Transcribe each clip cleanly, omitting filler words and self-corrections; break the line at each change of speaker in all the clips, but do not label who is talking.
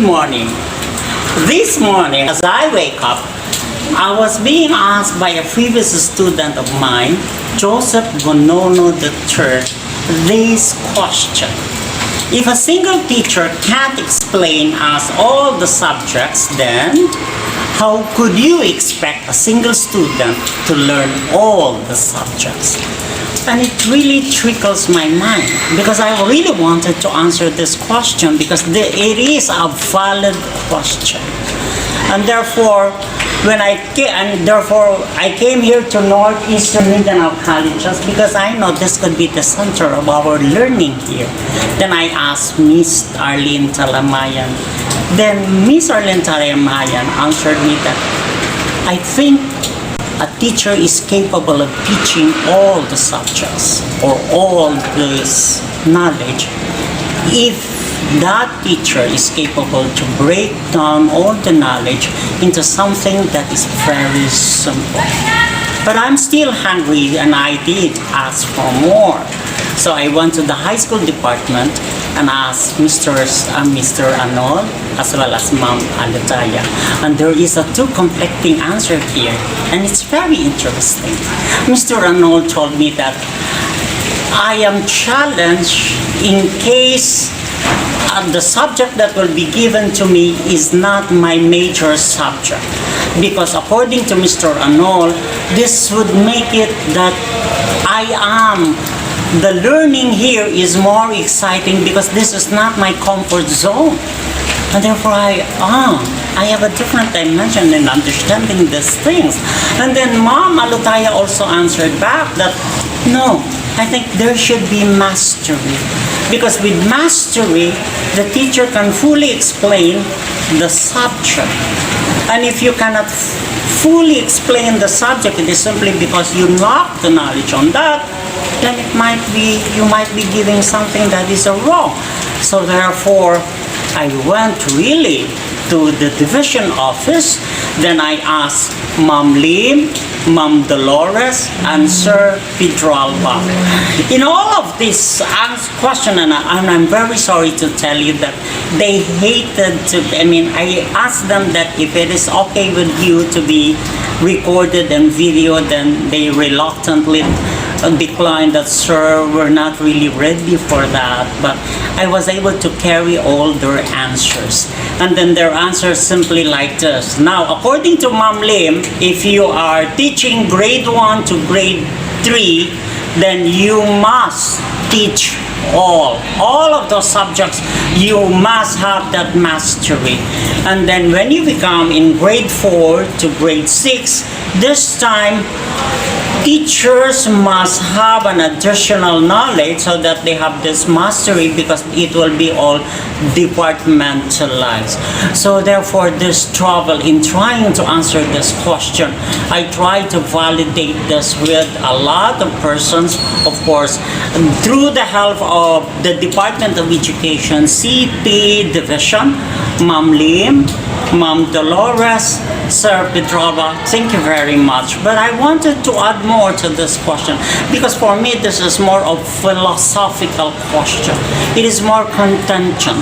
morning. This morning, as I wake up, I was being asked by a previous student of mine, Joseph Bonono III, this question. If a single teacher can't explain us all the subjects, then how could you expect a single student to learn all the subjects? And it really trickles my mind because I really wanted to answer this question because it is a valid question. And therefore, I came here to Northeastern Mindanao College just because I know this could be the center of our learning here. Then I asked Miss Arlene Talamayan. Then Miss Arlene Talamayan answered me that I think a teacher is capable of teaching all the subjects or all this knowledge if that teacher is capable to break down all the knowledge into something that is very simple. But I'm still hungry and I did ask for more. So I went to the high school department and asked Mr. Arnold as well as Ma'am Alataya. And there is a two conflicting answer here and it's very interesting. Mr. Arnold told me that I am challenged in case the subject that will be given to me is not my major subject. Because according to Mr. Arnold, this would make it that the learning here is more exciting because this is not my comfort zone. And therefore I have a different dimension in understanding these things. And then Ma'am Alutaya also answered back that no, I think there should be mastery. Because with mastery, the teacher can fully explain the subject. And if you cannot fully explain the subject, it is simply because you lack the knowledge on that, then you might be giving something that is wrong. So therefore, I went really to the division office. Then I asked Ma'am Lim, Ma'am Dolores, and Sir Pedroalba. In all of this question, and I'm very sorry to tell you that they hated I asked them that if it is okay with you to be recorded and videoed, then they reluctantly declined that, sir, we're not really ready for that. But I was able to carry all their answers. And then their answers simply like this. Now, according to Ma'am Lim, if you are teaching grade 1 to grade 3, then you must teach all of those subjects. You must have that mastery. And then when you become in grade 4 to grade 6, this time teachers must have an additional knowledge so that they have this mastery because it will be all departmentalized. So therefore, this trouble in trying to answer this question, I try to validate this with a lot of persons, of course, through the help of the Department of Education, CP Division, Ma'am Lim, Ma'am Dolores, Sir Pedroba, thank you very much. But I wanted to add more to this question because for me this is more of philosophical question. It is more contention.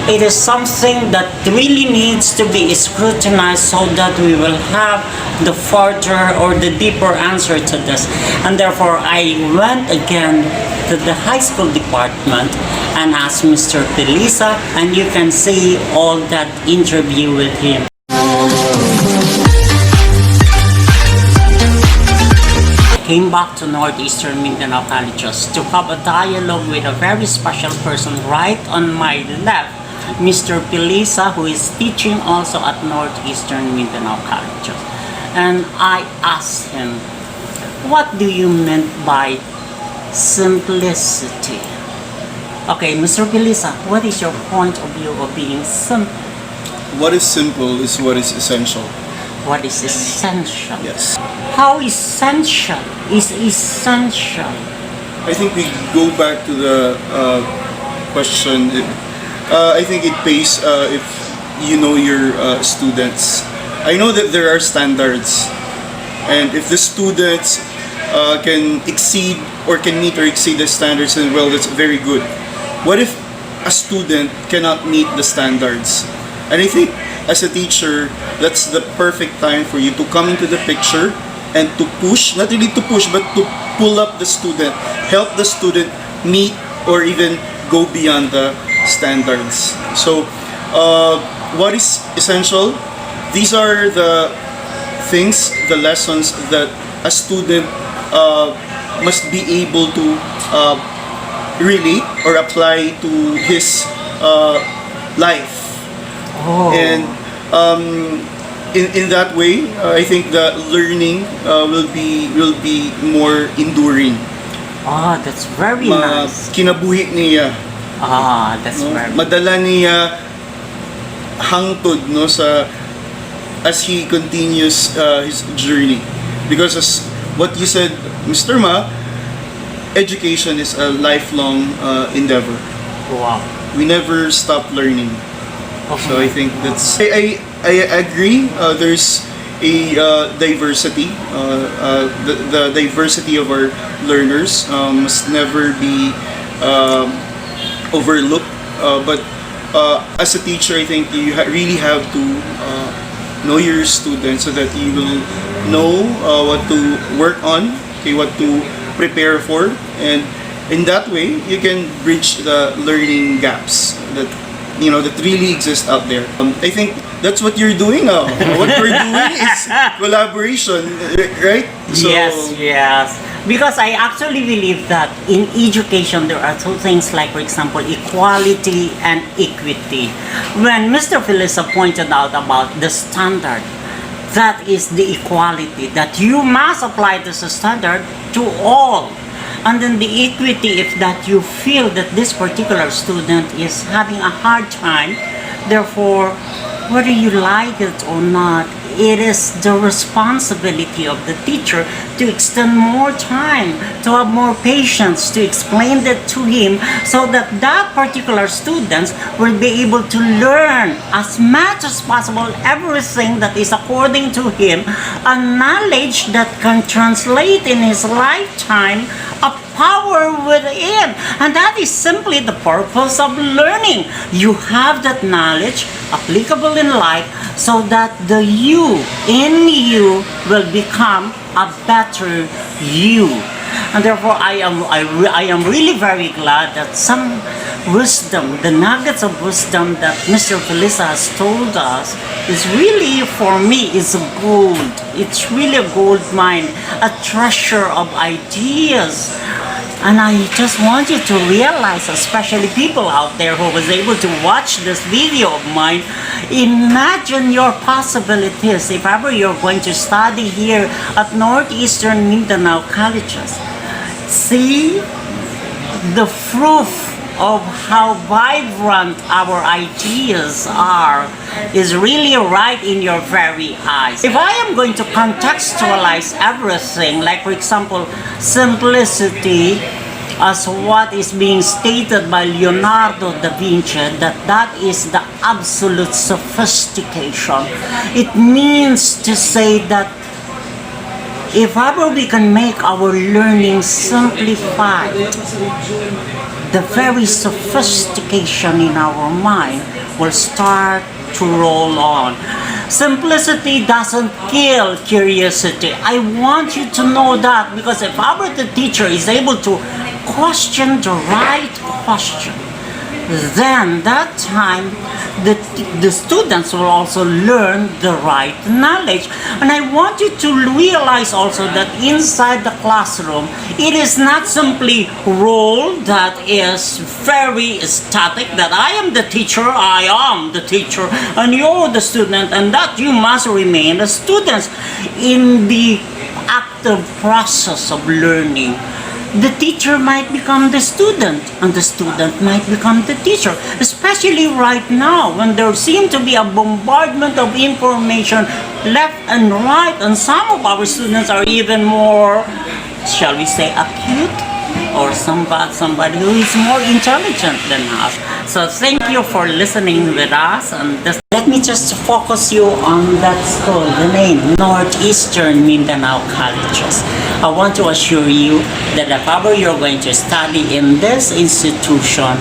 It is something that really needs to be scrutinized so that we will have the further or the deeper answer to this. And therefore I went again to the high school department and asked Mr. Pelisa, and you can see all that interview with him. Came back to Northeastern Mindanao Colleges to have a dialogue with a very special person right on my left, Mr. Pelisa, who is teaching also at Northeastern Mindanao Colleges. And I asked him, what do you mean by simplicity? Okay, Mr. Pelisa, what is your point of view of being simple?
What is simple is what is essential.
What is essential?
Yes.
How essential is essential?
I think we go back to the question. I think it pays if you know your students. I know that there are standards, and if the students can exceed or can meet or exceed the standards, then well, that's very good. What if a student cannot meet the standards? And I think as a teacher, that's the perfect time for you to come into the picture and to push, not really to push, but to pull up the student, help the student meet or even go beyond the standards. So, what is essential? These are the things, the lessons that a student must be able to relate or apply to his life. And in that way, I think the learning will be more enduring.
Oh, that's very nice.
Kinabuhi niya,
Ah, that's
no?
very
Madala niya hangtod, no, sa as he continues his journey. Because as what you said, Mr. Ma, education is a lifelong endeavor.
wow.
We never stop learning. So I think that's I agree. There's a diversity. The diversity of our learners must never be overlooked. But as a teacher, I think you really have to know your students so that you will know what to work on, okay, what to prepare for, and in that way you can bridge the learning gaps that that really exist out there. I think that's what you're doing now. What we're doing is collaboration, right? So,
Yes. Because I actually believe that in education there are two things like, for example, equality and equity. When Mr. Felisa pointed out about the standard, that is the equality, that you must apply this standard to all. And then the equity, if that you feel that this particular student is having a hard time, therefore, whether you like it or not, it is the responsibility of the teacher to extend more time, to have more patience, to explain that to him so that that particular student will be able to learn as much as possible everything that is according to him, a knowledge that can translate in his lifetime a power within. And that is simply the purpose of learning. You have that knowledge applicable in life so that the you in you will become a better you. And therefore I am really very glad that some wisdom, the nuggets of wisdom that Mr. Felisa has told us is really, for me, is gold. It's really a gold mine, a treasure of ideas. And I just want you to realize, especially people out there who was able to watch this video of mine, imagine your possibilities if ever you're going to study here at Northeastern Mindanao colleges. See the proof of how vibrant our ideas are is really right in your very eyes. If I am going to contextualize everything, like for example, simplicity, as what is being stated by Leonardo da Vinci, that is the absolute sophistication. It means to say that if ever we can make our learning simplified, the very sophistication in our mind will start to roll on. Simplicity doesn't kill curiosity. I want you to know that, because if ever the teacher is able to question the right question, then that time the students will also learn the right knowledge. And I want you to realize also that inside the classroom, it is not simply role that is very static, that I am the teacher, and you're the student, and that you must remain the students. In the active process of learning, the teacher might become the student, and the student might become the teacher. Especially right now, when there seems to be a bombardment of information left and right, and some of our students are even more, shall we say, acute, or somebody who is more intelligent than us. So thank you for listening with us, and this Let me just focus you on that school, the name, Northeastern Mindanao Colleges. I want to assure you that if ever you're going to study in this institution,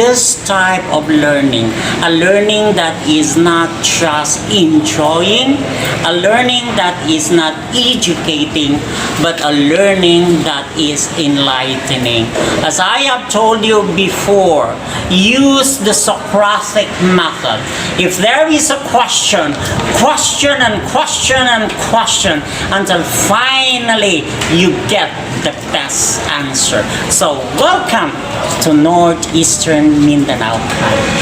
this type of learning, a learning that is not just enjoying, a learning that is not educating, but a learning that is enlightening. As I have told you before, use the Socratic method. If there is a question, question and question and question until finally you get the best answer. So welcome to Northeastern Mindanao College.